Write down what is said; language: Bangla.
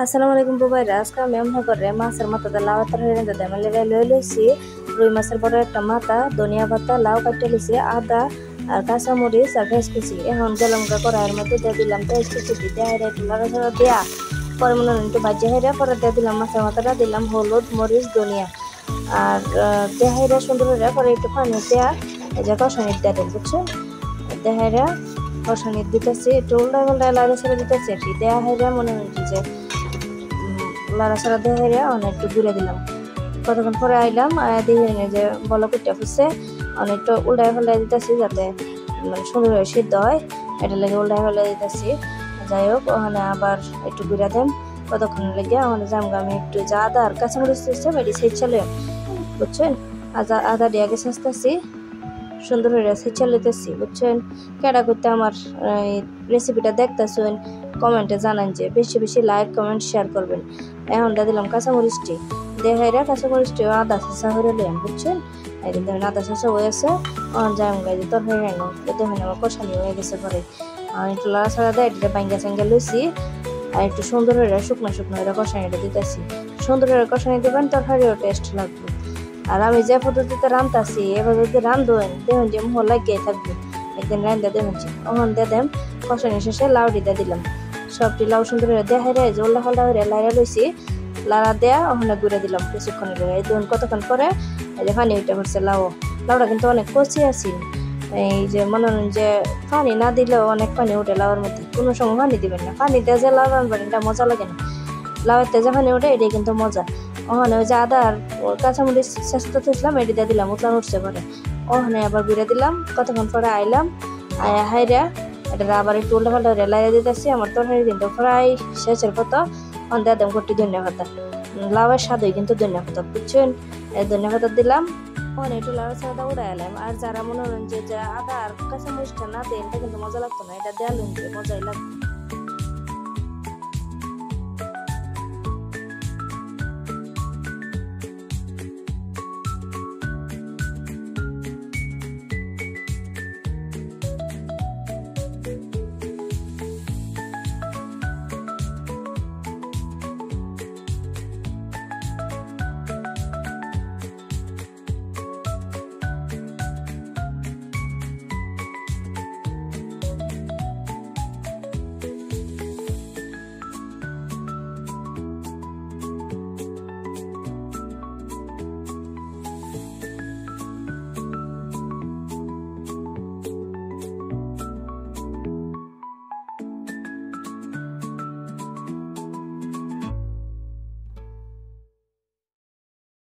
আসসালামু আলাইকুম বুবাইরা। আজকে আমি মনে করে মাছের মাথাতে লাউ তরকারি রাঁধতে দেয় মানে লই লইছি রুই মাছের বড় একটা মাথা, ধনিয়া পাতা, লাউ কাটতে লিছি, আদা আর কাঁচামরিচ আর ভেজ কুচি। এখন গেলাম কড়াইয়ের মধ্যে দিয়ে দিলাম পেঁয়াজ কুচি, দিয়ে একটু লাড়াচাড়া দেয়া পরে মনে হয় একটু ভাজি হেরা পরে দিয়ে দিলাম মাছের মাথাটা, দিলাম হলুদ মরিচ ধনিয়া আর দেহাইরা সুন্দর হয়ে পরে একটু পানি দেয়া এই যে কষানি দিয়ে দেন বুঝছো। দেহাইরা কষানি দিতেছি, একটু উল্টা উল্টা লাড়াচাড়া দিতেছি আর কি। দেহাইরা মনে হচ্ছে যে লাড়াচাড়া দিয়ে অনেক একটু ঘুরে দিলাম। কতক্ষণ পরে আইলাম দিয়ে যে বলা কুটটা ফুসছে অনেকটা উল্টায় ফেলাই দিতেছি যাতে মানে সুন্দর হয়ে সিদ্ধ হয়, এটা লেগে উল্টায় ফেলাই দিতেছি। যাই হোক ওখানে আবার একটু ঘুরে দেন কতক্ষণ লেগে ওখানে জামগা আমি একটু যা আদা আর কাঁচামরিচ দিচ্ছে মেডি সেই চলে বুঝছেন। আদা দিয়ে আগে চেঁচতেছি সুন্দর হয়ে ছেঁচে লিতেছি বুঝছেন। কেডা করতে আমার রেসিপিটা দেখতেছেন কমেন্টে জানান, যে বেশি বেশি লাইক কমেন্ট শেয়ার করবেন। এখন দিয়ে দিলাম কাঁচামরিচটি, দেখাইরা কাঁচামরিচটি আদা চেঁচা হয়ে নিলাম বুঝছেন। এই কিন্তু আদা চেঁচা হয়ে আছে অন যাই গাড়ি তরকারি রান্না দেখেন আমার কষানি হয়ে গেছে পরে একটু লাড়াছাড়া দেয় এটা বাঙ্গা চাঙ্গা লইছি আর একটু সুন্দর হয়ে শুকনো শুকনো হয়ে কষানিটা দিতেছি। সুন্দর হয়ে কষানি দেবেন তরকারিও টেস্ট লাগবে। আর আমি যে পদ্ধতিতে রাঁধতেছি এবার যদি রাঁধবেন দেখুন যে মোহ লাগিয়ে থাকবে, একদিন রাঁধতে দেখুন ওখান দিয়ে দেন। কষানি শেষে লাউডি দিয়ে দিলাম, সবটি লাউ সুন্দর হয়ে দেখাই রে যে উল্লা ফাল্লা হয়ে লাইরা লইছি লাড়া দেয়া ওখানে ঘুরে দিলাম কিছুক্ষণ এই দেখুন কতক্ষণ পরে এই যে পানি উঠে পড়ছে। লাউটা কিন্তু অনেক কচি আছে, এই যে মনে হয় যে পানি না দিলেও অনেক পানি উঠে লাউর মধ্যে, কোনো সময় পানি দিবেন না, পানি দিয়ে যে লাউ রান্নবেন এটা মজা লাগে না। লাউয়ের তেজা পানি উঠে এটাই কিন্তু মজা। ওখানে ওই যে আদা আর কাঁচামরিচ চেষ্টা দিয়েছিলাম এটি দিয়ে দিলাম উতলান উঠছে পরে ওখানে আবার ঘুরে দিলাম। কতক্ষণ পরে আইলাম আয়া হাইরা এটা আবার একটু উল্টা পাল্টা লাইরা দিতেছি। আমার তরকারি কিন্তু প্রায় শেষের পথা অন্ধে একদম করতে ধনিয়া পাতা, লাউয়ের স্বাদই কিন্তু ধনিয়া পাতা বুঝছেন। এই ধনিয়া পাতা দিলাম ওখানে একটু লাউ ছাড়া উড়াই এলাম। আর যারা মনে করেন যে আদা আর কাঁচামরিচটা না দেন এটা কিন্তু মজা লাগতো না, এটা দেওয়ালেন যে মজাই লাগতো।